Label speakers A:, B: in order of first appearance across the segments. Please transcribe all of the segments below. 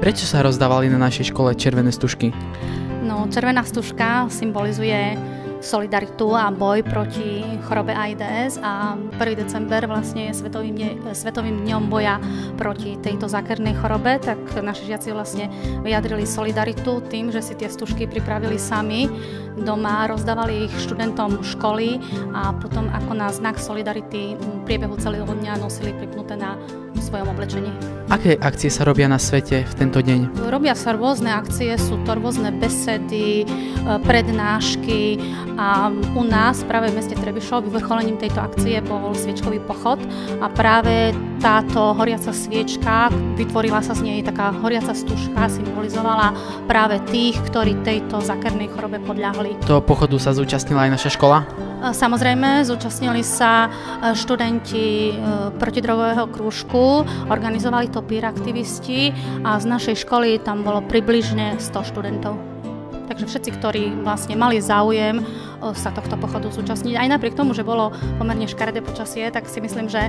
A: Prečo sa rozdávali na našej škole červené stužky?
B: No, červená stužka symbolizuje solidaritu a boj proti chorobe AIDS a 1. december vlastne je svetovým dňom boja proti tejto zákernej chorobe, tak naši žiaci vlastne vyjadrili solidaritu tým, že si tie stužky pripravili sami doma, rozdávali ich študentom školy a potom ako na znak solidarity v priebehu celého dňa nosili pripnuté na svojom oblečení.
A: Aké akcie sa robia na svete v tento deň?
B: Robia sa rôzne akcie, sú to rôzne besedy, prednášky a u nás práve v meste Trebišov vyvrcholením tejto akcie bol sviečkový pochod a práve táto horiaca sviečka, vytvorila sa z nej taká horiaca stužka, symbolizovala práve tých, ktorí tejto zákernej chorobe podľahli.
A: Do pochodu sa zúčastnila aj naša škola?
B: Samozrejme, zúčastnili sa študenti protidrogového krúžku, organizovali to peer aktivisti a z našej školy tam bolo približne 100 študentov. Takže všetci, ktorí vlastne mali záujem sa tohto pochodu zúčastniť, aj napriek tomu, že bolo pomerne škaredé počasie, tak si myslím, že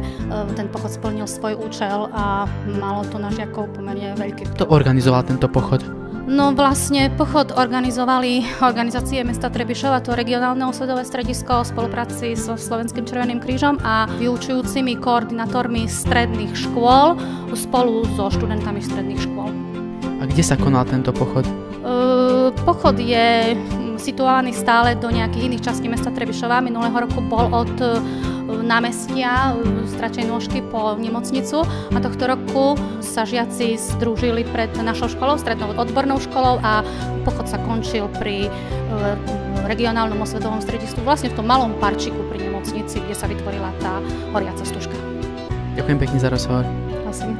B: ten pochod splnil svoj účel a malo to na žiakov pomerne veľký.
A: Kto organizoval tento pochod?
B: No vlastne pochod organizovali organizácie mesta Trebišov, a to regionálne osvedové stredisko v spolupráci so Slovenským Červeným krížom a vyučujúcimi koordinátormi stredných škôl spolu so študentami stredných škôl.
A: A kde sa konal tento pochod?
B: Pochod je situovaný stále do nejakých iných častí mesta Trebišova. Minulého roku bol od námestia Stračej nôžky po nemocnicu a tohto roku sa žiaci združili pred našou školou, strednou odbornou školou a pochod sa končil pri regionálnom osvetovom stredisku, vlastne v tom malom parčiku pri nemocnici, kde sa vytvorila tá horiaca stužka.
A: Ďakujem pekne za rozhovor.
B: Prosím.